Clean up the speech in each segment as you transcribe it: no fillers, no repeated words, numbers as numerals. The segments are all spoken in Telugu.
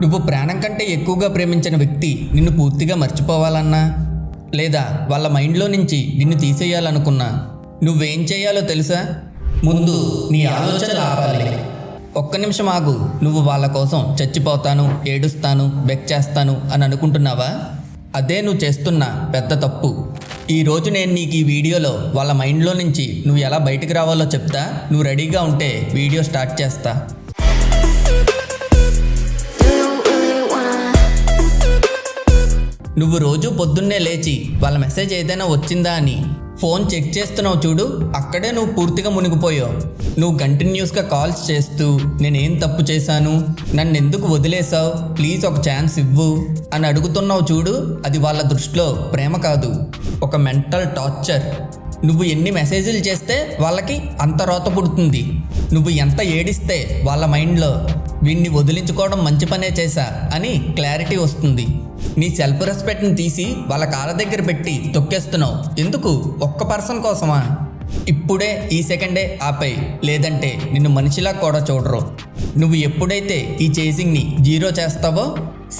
నువ్వు ప్రాణం కంటే ఎక్కువగా ప్రేమించిన వ్యక్తి నిన్ను పూర్తిగా మర్చిపోవాలన్నా, లేదా వాళ్ళ మైండ్లో నుంచి నిన్ను తీసేయాలనుకున్నా నువ్వేం చేయాలో తెలుసా? ముందు నీ ఆలోచనలు ఆపాలి. ఒక్క నిమిషం ఆగు. నువ్వు వాళ్ళ కోసం చచ్చిపోతాను, ఏడుస్తాను, బెక్ చేస్తాను అని అనుకుంటున్నావా? అదే నువ్వు చేస్తున్న పెద్ద తప్పు. ఈరోజు నేను నీకు ఈ వీడియోలో వాళ్ళ మైండ్లో నుంచి నువ్వు ఎలా బయటకు రావాలో చెప్తా. నువ్వు రెడీగా ఉంటే వీడియో స్టార్ట్ చేస్తా. నువ్వు రోజు పొద్దున్నే లేచి వాళ్ళ మెసేజ్ ఏదైనా వచ్చిందా అని ఫోన్ చెక్ చేస్తున్నావు చూడు, అక్కడే నువ్వు పూర్తిగా మునిగిపోయావు. నువ్వు కంటిన్యూస్గా కాల్స్ చేస్తూ నేనేం తప్పు చేశాను, నన్ను ఎందుకు వదిలేసావు, ప్లీజ్ ఒక ఛాన్స్ ఇవ్వు అని అడుగుతున్నావు చూడు. అది వాళ్ళ దృష్టిలో ప్రేమ కాదు, ఒక మెంటల్ టార్చర్. నువ్వు ఎన్ని మెసేజ్లు చేస్తే వాళ్ళకి అంత రోత పుడుతుంది. నువ్వు ఎంత ఏడిస్తే వాళ్ళ మైండ్లో వీడిని వదిలించుకోవడం మంచి పనే చేశా అని క్లారిటీ వస్తుంది. నీ సెల్ఫ్ రెస్పెక్ట్ని తీసి వాళ్ళ కాళ్ళ దగ్గర పెట్టి తొక్కేస్తున్నావు. ఎందుకు? ఒక్క పర్సన్ కోసమా? ఇప్పుడే ఈ సెకండే ఆపేయి, లేదంటే నిన్ను మనిషిలా కూడా చూడరు. నువ్వు ఎప్పుడైతే ఈ చేసింగ్ని జీరో చేస్తావో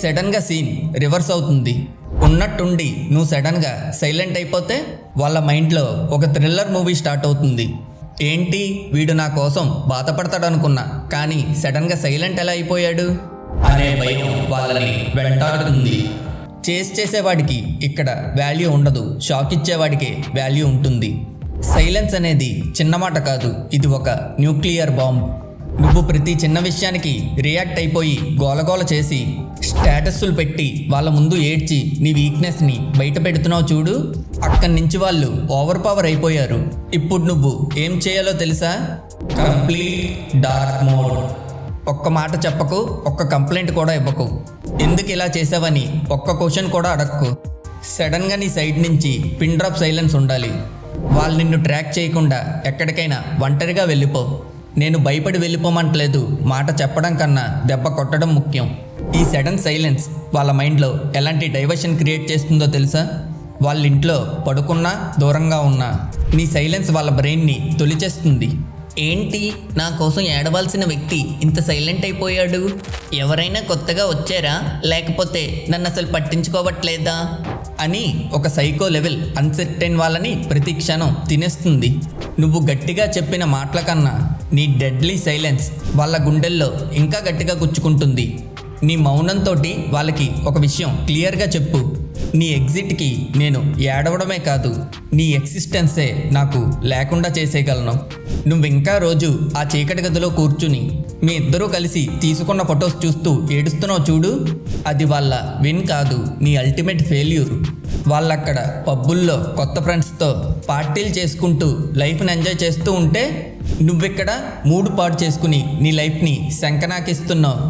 సడన్గా సీన్ రివర్స్ అవుతుంది. ఉన్నట్టుండి నువ్వు సడన్గా సైలెంట్ అయిపోతే వాళ్ళ మైండ్లో ఒక థ్రిల్లర్ మూవీ స్టార్ట్ అవుతుంది. ఏంటి, వీడు నా కోసం బాధపడతాడు అనుకున్నా, కానీ సడన్గా సైలెంట్ ఎలా అయిపోయాడు అనే భయం వాళ్ళని వెంటాడుతుంది. చేసేవాడికి ఇక్కడ వాల్యూ ఉండదు, షాక్ ఇచ్చేవాడికే వాల్యూ ఉంటుంది. సైలెన్స్ అనేది చిన్న మాట కాదు, ఇది ఒక న్యూక్లియర్ బాంబ్. నువ్వు ప్రతి చిన్న విషయానికి రియాక్ట్ అయిపోయి గోలగోల చేసి స్టేటస్లు పెట్టి వాళ్ళ ముందు ఏడ్చి నీ వీక్నెస్ని బయట పెడుతున్నావు చూడు, అక్కడి నుంచి వాళ్ళు ఓవర్ పవర్ అయిపోయారు. ఇప్పుడు నువ్వు ఏం చేయాలో తెలుసా? Complete dark mode. ఒక్క మాట చెప్పకు, ఒక్క కంప్లైంట్ కూడా ఇవ్వకు. ఎందుకు ఇలా చేసావని ఒక్క క్వశ్చన్ కూడా అడక్కు. సడన్గా నీ సైడ్ నుంచి పిన్ డ్రాప్ సైలెన్స్ ఉండాలి. వాళ్ళు నిన్ను ట్రాక్ చేయకుండా ఎక్కడికైనా ఒంటరిగా వెళ్ళిపో. నేను భయపడి వెళ్ళిపోమంటలేదు, మాట చెప్పడం కన్నా దెబ్బ కొట్టడం ముఖ్యం. ఈ సడన్ సైలెన్స్ వాళ్ళ మైండ్లో ఎలాంటి డైవర్షన్ క్రియేట్ చేస్తుందో తెలుసా? వాళ్ళ ఇంట్లో పడుకున్నా దూరంగా ఉన్నా నీ సైలెన్స్ వాళ్ళ బ్రెయిన్ని తొలిచేస్తుంది. ఏంటి, నా కోసం ఏడవలసిన వ్యక్తి ఇంత సైలెంట్ అయిపోయాడు? ఎవరైనా కొత్తగా వచ్చారా, లేకపోతే నన్ను అసలు పట్టించుకోవట్లేదా అని ఒక సైకో లెవెల్ అన్సర్టైన్ వాళ్ళని ప్రతి క్షణం తినేస్తుంది. నువ్వు గట్టిగా చెప్పిన మాటల కన్నా నీ డెడ్లీ సైలెన్స్ వాళ్ళ గుండెల్లో ఇంకా గట్టిగా గుచ్చుకుంటుంది. నీ మౌనంతో వాళ్ళకి ఒక విషయం క్లియర్గా చెప్పు. నీ ఎగ్జిట్కి నేను ఏడవడమే కాదు, నీ ఎక్సిస్టెన్సే నాకు లేకుండా చేసేయగలను. నువ్వు ఇంకా రోజు ఆ చీకటి గదిలో కూర్చుని మీ ఇద్దరూ కలిసి తీసుకున్న ఫొటోస్ చూస్తూ ఏడుస్తున్నావు చూడు, అది వాళ్ళ విన్ కాదు, నీ అల్టిమేట్ ఫెయిల్యూర్. వాళ్ళక్కడ పబ్బుల్లో కొత్త ఫ్రెండ్స్తో పార్టీలు చేసుకుంటూ లైఫ్ని ఎంజాయ్ చేస్తూ ఉంటే నువ్విక్కడ మూడు పాడు చేసుకుని నీ లైఫ్ని శంకనాకిస్తున్నావు.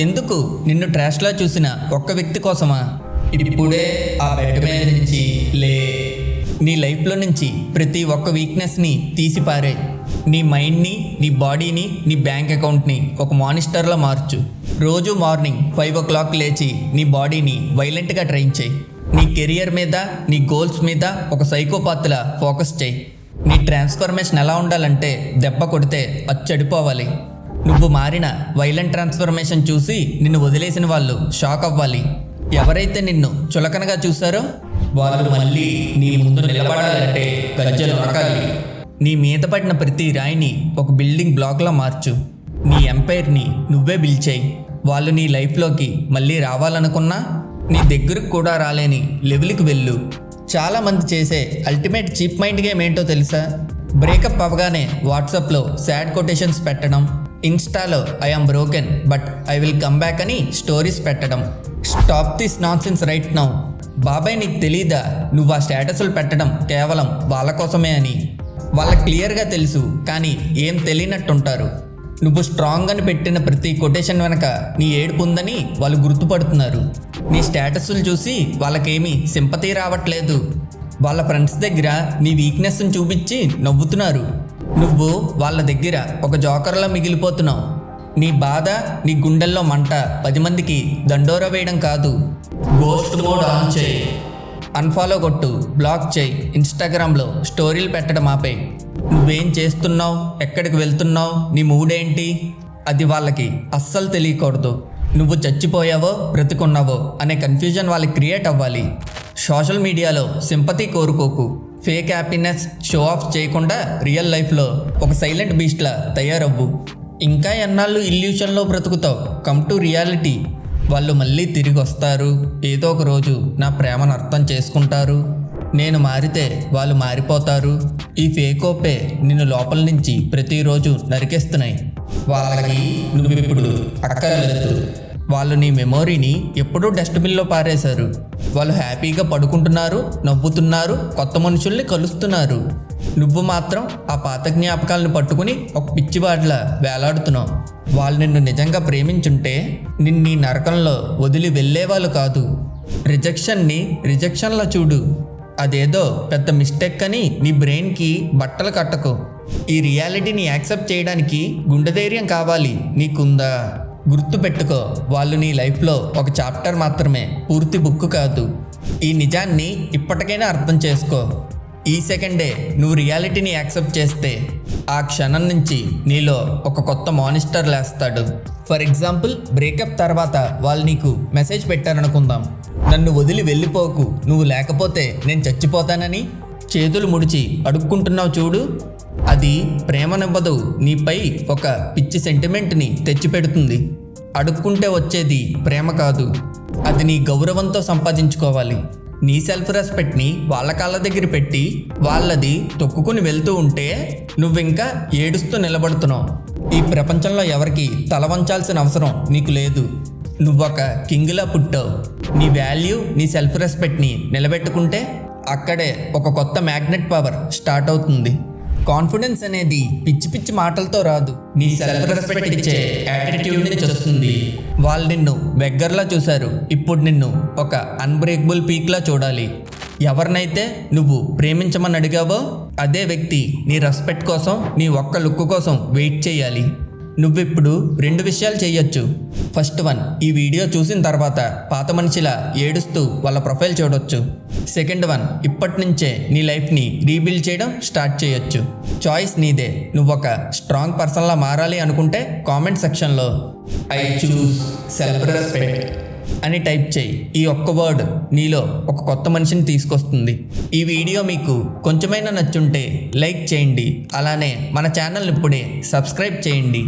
ఎందుకు? నిన్ను ట్రాష్లా చూసిన ఒక్క వ్యక్తి కోసమా? ఇప్పుడే ఆ బెడ్ మీద నుంచి లే. నీ లైఫ్లో నుంచి ప్రతి ఒక్క వీక్నెస్ని తీసిపారే. నీ మైండ్ని, నీ బాడీని, నీ బ్యాంక్ అకౌంట్ని ఒక మానిస్టర్లో మార్చు. రోజు మార్నింగ్ 5 o'clock లేచి నీ బాడీని వైలెంట్గా ట్రైన్ చేయి. నీ కెరియర్ మీద, నీ గోల్స్ మీద ఒక సైకోపాత్లా ఫోకస్ చేయి. నీ ట్రాన్స్ఫర్మేషన్ ఎలా ఉండాలంటే దెబ్బ కొడితే అచ్చడిపోవాలి. నువ్వు మారిన వైలెంట్ ట్రాన్స్ఫర్మేషన్ చూసి నిన్ను వదిలేసిన వాళ్ళు షాక్ అవ్వాలి. ఎవరైతే నిన్ను చులకనగా చూశారో వాళ్ళు మళ్ళీ నీ ముందు నిలబడాలంటే గజ్జలు నరకాలి. నీ మీద పడిన ప్రతి రాయిని ఒక బిల్డింగ్ బ్లాక్లా మార్చు. నీ ఎంపైర్ని నువ్వే బిల్డ్ చేయి. వాళ్ళు నీ లైఫ్లోకి మళ్ళీ రావాలనుకున్నా నీ దగ్గరకు కూడా రాలేని లెవెల్కి వెళ్ళు. చాలామంది చేసే అల్టిమేట్ చీప్ మైండ్ గేమ్ ఏంటో తెలుసా? బ్రేకప్ అవ్వగానే వాట్సాప్లో సాడ్ కొటేషన్స్ పెట్టడం, ఇన్స్టాలో I am broken but I will come back అని స్టోరీస్ పెట్టడం. Stop this nonsense right now. బాబాయ్, నీకు తెలీదా నువ్వు ఆ స్టేటస్లు పెట్టడం కేవలం వాళ్ళ కోసమే అని? వాళ్ళకి క్లియర్గా తెలుసు, కానీ ఏం తెలియనట్టుంటారు. నువ్వు స్ట్రాంగ్ అని పెట్టిన ప్రతి కొటేషన్ వెనక నీ ఏడుపు ఉందని వాళ్ళు గుర్తుపడుతున్నారు. నీ స్టేటస్లు చూసి వాళ్ళకేమీ సింపతి రావట్లేదు. వాళ్ళ ఫ్రెండ్స్ దగ్గర నీ వీక్నెస్ని చూపించి నవ్వుతున్నారు. నువ్వు వాళ్ళ దగ్గర ఒక జోకర్లా మిగిలిపోతున్నావు. నీ బాధ, నీ గుండెల్లో మంట 10 మందికి దండోరా వేయడం కాదు, గోస్ట్ మోడ్ ఆన్ చేయి. అన్ఫాలో కొట్టు, బ్లాక్ చేయి. ఇన్స్టాగ్రామ్లో స్టోరీలు పెట్టడం ఆపేయి. నువ్వేం చేస్తున్నావు, ఎక్కడికి వెళ్తున్నావు, నీ మూడ్ ఏంటి, అది వాళ్ళకి అస్సలు తెలియకూడదు. నువ్వు చచ్చిపోయావో బ్రతికున్నావో అనే కన్ఫ్యూజన్ వాళ్ళకి క్రియేట్ అవ్వాలి. సోషల్ మీడియాలో సింపతి కోరుకోకు. ఫేక్ హ్యాపీనెస్ షో ఆఫ్ చేయకుండా రియల్ లైఫ్లో ఒక సైలెంట్ బీస్ట్లా తయారవ్వు. ఇంకా ఎన్నాళ్ళు ఇల్యూషన్లో బ్రతుకుతావు? Come to reality. వాళ్ళు మళ్ళీ తిరిగి వస్తారు. ఏదో ఒక రోజు నా ప్రేమను అర్థం చేసుకుంటారు. నేను మారితే వాళ్ళు మారిపోతారు. ఈ ఫేక్ ఓపే నిన్ను లోపల నుంచి ప్రతిరోజు నరికేస్తున్నాయి. వాళ్ళకి నువ్విప్పుడు అక్కర్లేదు. వాళ్ళు నీ మెమొరీని ఎప్పుడూ డస్ట్బిన్లో పారేశారు. వాళ్ళు హ్యాపీగా పడుకుంటున్నారు, నవ్వుతున్నారు, కొత్త మనుషుల్ని కలుస్తున్నారు. నువ్వు మాత్రం ఆ పాత జ్ఞాపకాలను పట్టుకుని ఒక పిచ్చివాడిలా వేలాడుతున్నావు. వాళ్ళు నిన్ను నిజంగా ప్రేమించుంటే నిన్ను ఈ నరకంలో వదిలి వెళ్ళేవాళ్ళు కాదు. రిజెక్షన్ని రిజెక్షన్లా చూడు. అదేదో పెద్ద మిస్టేక్ అని నీ బ్రెయిన్కి బట్టలు కట్టకు. ఈ రియాలిటీని యాక్సెప్ట్ చేయడానికి గుండె ధైర్యం కావాలి. నీకుందా? గుర్తుపెట్టుకో, వాళ్ళు నీ లైఫ్లో ఒక చాప్టర్ మాత్రమే, పూర్తి బుక్ కాదు. ఈ నిజాన్ని ఇప్పటికైనా అర్థం చేసుకో. ఈ సెకండే నువ్వు రియాలిటీని యాక్సెప్ట్ చేస్తే ఆ క్షణం నుంచి నీలో ఒక కొత్త మానిస్టర్ లేస్తాడు. ఫర్ ఎగ్జాంపుల్, బ్రేకప్ తర్వాత వాళ్ళు నీకు మెసేజ్ పెట్టారనుకుందాం, నన్ను వదిలి వెళ్ళిపోకు, నువ్వు లేకపోతే నేను చచ్చిపోతానని. చేతులు ముడిచి అడుక్కుంటున్నావు చూడు. అది ప్రేమనివ్వదు, నీపై ఒక పిచ్చి సెంటిమెంట్ని తెచ్చిపెడుతుంది. అడుక్కుంటే వచ్చేది ప్రేమ కాదు, అది నీ గౌరవంతో సంపాదించుకోవాలి. నీ సెల్ఫ్ రెస్పెక్ట్ని వాళ్ళ కాళ్ళ దగ్గర పెట్టి వాళ్ళది తొక్కుకుని వెళ్తూ ఉంటే నువ్వింకా ఏడుస్తూ నిలబడుతున్నావు. ఈ ప్రపంచంలో ఎవరికి తల వంచాల్సిన అవసరం నీకు లేదు. నువ్వొక కింగ్లా పుట్టావు. నీ వాల్యూ, నీ సెల్ఫ్ రెస్పెక్ట్ని నిలబెట్టుకుంటే అక్కడే ఒక కొత్త మ్యాగ్నెట్ పవర్ స్టార్ట్ అవుతుంది. కాన్ఫిడెన్స్ అనేది పిచ్చి పిచ్చి మాటలతో రాదు, నీ సెల్ఫ్ రెస్పెక్ట్ ఇచ్చే యాటిట్యూడ్ నుంచి వస్తుంది. వాళ్ళు నిన్ను బెగ్గర్లా చూశారు, ఇప్పుడు నిన్ను ఒక అన్బ్రేకబుల్ పీక్లా చూడాలి. ఎవరినైతే నువ్వు ప్రేమించమని అడిగావో అదే వ్యక్తి నీ రెస్పెక్ట్ కోసం, నీ ఒక్క లుక్ కోసం వెయిట్ చేయాలి. నువ్విప్పుడు 2 విషయాలు చేయొచ్చు. ఫస్ట్ వన్, ఈ వీడియో చూసిన తర్వాత పాత మనిషిలా ఏడుస్తూ వాళ్ళ ప్రొఫైల్ చూడొచ్చు. సెకండ్ వన్, ఇప్పటి నుంచే నీ లైఫ్ని రీబిల్డ్ చేయడం స్టార్ట్ చేయొచ్చు. చాయిస్ నీదే. నువ్వు ఒక స్ట్రాంగ్ పర్సన్లా మారాలి అనుకుంటే కామెంట్ సెక్షన్లో ఐ చూస్ సెల్ఫ్ రెస్పెక్ట్ అని టైప్ చేయి. ఈ ఒక్క వర్డ్ నీలో ఒక కొత్త మనిషిని తీసుకొస్తుంది. ఈ వీడియో మీకు కొంచెమైనా నచ్చుంటే లైక్ చేయండి. అలానే మన ఛానల్ని ఇప్పుడే సబ్స్క్రైబ్ చేయండి.